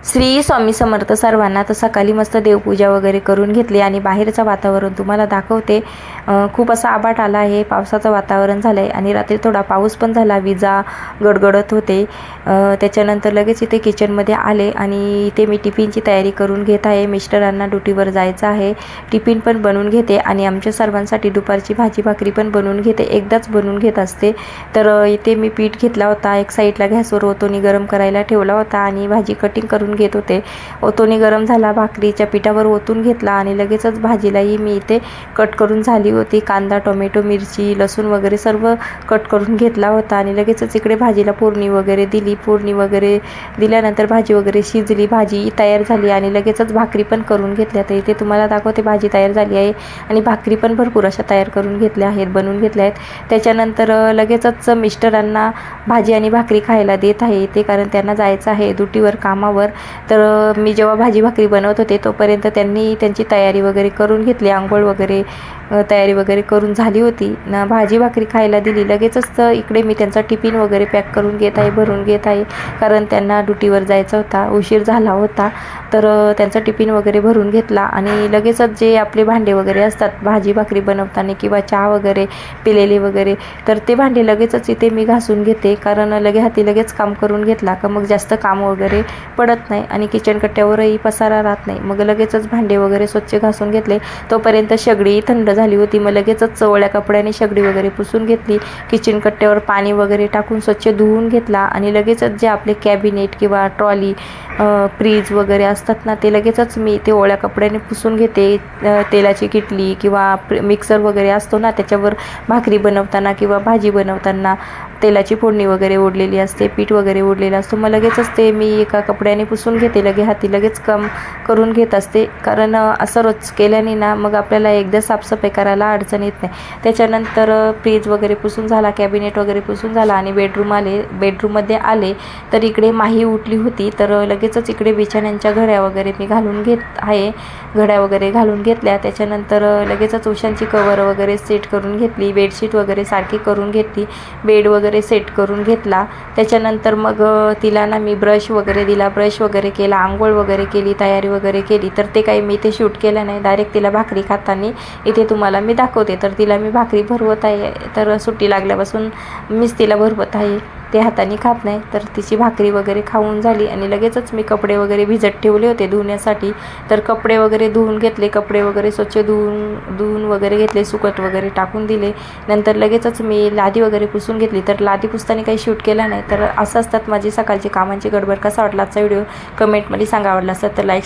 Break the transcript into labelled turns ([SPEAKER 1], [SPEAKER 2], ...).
[SPEAKER 1] श्री स्वामी समर्थ सर्वांना. तर सकाळी मस्त देवपूजा वगैरे करून घेतली आणि बाहेरचं वातावरण तुम्हाला दाखवते. खूप असा आभाट आला आहे, पावसाचं वातावरण झालं आहे आणि रात्री थोडा पाऊस पण झाला, विजा गडगडत होते. त्याच्यानंतर लगेच इथे किचनमध्ये आले आणि इथे मी टिफिनची तयारी करून घेत आहे. मिस्टरांना ड्युटीवर जायचं आहे, टिफिन पण बनवून घेते आणि आमच्या सर्वांसाठी दुपारची भाजी भाकरी पण बनवून घेते, एकदाच बनवून घेत असते. तर इथे मी पीठ घेतला होता, एक साईडला गॅसवर ओतोनी गरम करायला ठेवला होता आणि भाजी कटिंग करून घेत होते. ओतोनी गरम झाला, भाकरीच्या पिठावर ओतून घेतला आणि लगेचच भाजीलाही मी इथे कट करून झाली होती. कांदा, टोमॅटो, मिरची, लसूण वगैरे सर्व कट करून घेतला होता आणि लगेचच इकडे भाजीला फोडणी वगैरे दिली. फोडणी वगैरे दिल्यानंतर भाजी वगैरे शिजली, भाजी तयार झाली आणि लगेचच भाकरी पण करून घेतल्या. तर इथे तुम्हाला दाखवते भाजी तयार झाली आहे आणि भाकरी पण भरपूर अशा तयार करून घेतल्या आहेत, बनवून घेतल्या आहेत. त्याच्यानंतर लगेचच मिस्टरांना भाजी आणि भाकरी खायला देत आहे इथे, कारण त्यांना जायचं आहे ड्युटीवर, कामावर. तर मी जेव्हा भाजी भाकरी बनवत होते तोपर्यंत त्यांनी त्यांची तयारी वगैरे करून घेतली, आंघोळ वगैरे तयारी वगैरे करून झाली होती ना. भाजी भाकरी खायला दिली. लगेचच इकडे मी त्यांचा टिफिन वगैरे पॅक करून घेत आहे, भरून घेत आहे, कारण त्यांना ड्युटीवर जायचं होता, उशीर झाला होता. तर त्यांचा टिफिन वगैरे भरून घेतला आणि लगेचच जे आपले भांडे वगैरे असतात भाजी भाकरी बनवताना किंवा चहा वगैरे पिलेले वगैरे, तर ते भांडे लगेचच इथे मी घासून घेते, कारण हाती लगेच काम करून घेतला का मग जास्त काम वगैरे पडत नाही आणि किचन कट्ट्यावरही पसारा राहत नाही. मग लगेचच भांडे वगैरे स्वच्छ घासून घेतले. तोपर्यंत शेगडी थंड झाली होती. मग लगेचच ओल्या कपड्याने शेगडी वगैरे पुसून घेतली, किचन कट्ट्यावर पाणी वगैरे टाकून स्वच्छ धुवून घेतला आणि लगेचच जे आपले कॅबिनेट किंवा ट्रॉली, फ्रीज वगैरे असतात ना, ते लगेचच मी ते ओल्या कपड्याने पुसून घेते. तेलाची किटली किंवा मिक्सर वगैरे असतो ना, त्याच्यावर भाकरी बनवताना किंवा भाजी बनवताना तेलाची फोडणी वगैरे ओढलेली असते, पीठ वगैरे ओढलेलं असतो. मग लगेचच ते मी एका कपड्याने पुसून घेते, हाती लगेच काम करून घेत असते, कारण असं रोज केल्याने ना मग आपल्याला एकदा साफसफाई करायला अडचण येत नाही. त्याच्यानंतर फ्रीज वगैरे पुसून झाला, कॅबिनेट वगैरे पुसून झाला आणि बेडरूममध्ये आले तर इकडे माही उठली होती. तर लगेचच इकडे बिछाण्यांच्या घड्या वगैरे मी घालून घेत आहे, घड्या वगैरे घालून घेतल्या. त्याच्यानंतर लगेचच उशांची कवर वगैरे सेट करून घेतली, बेडशीट वगैरे सारखी करून घेतली, बेड वगैरे सेट करून घेतला. त्याच्यानंतर मग तिला ना मी ब्रश वगैरे दिला, ब्रश वगैरे केला, आंघोळ वगैरे केली, तयारी वगैरे केली. तर ते काही मी इथे शूट केलं नाही, डायरेक्ट तिला भाकरी खाताना इथे तुम्हाला मी दाखवते. तर तिला मी भाकरी भरवत आहे, तर सुट्टी लागल्यापासून मीच तिला भरवत आहे, ते हाताने खात नाही. तर तिची भाकरी वगैरे खाऊन झाली आणि लगेचच मी कपडे वगैरे भिजत ठेवले होते धुण्यासाठी. तर कपडे वगैरे धुवून घेतले, कपडे वगैरे स्वच्छ धुवून वगैरे घेतले, सुकत वगैरे टाकून दिले. नंतर लगेचच मी लादी वगैरे पुसून घेतली. तर लादी पुसताना काही शूट केला नाही. तर असं असतात माझी सकाळची कामांची गडबड. कसा वाटला आजचा व्हिडिओ कमेंटमध्ये सांगा. आवडला असेल तर लाईक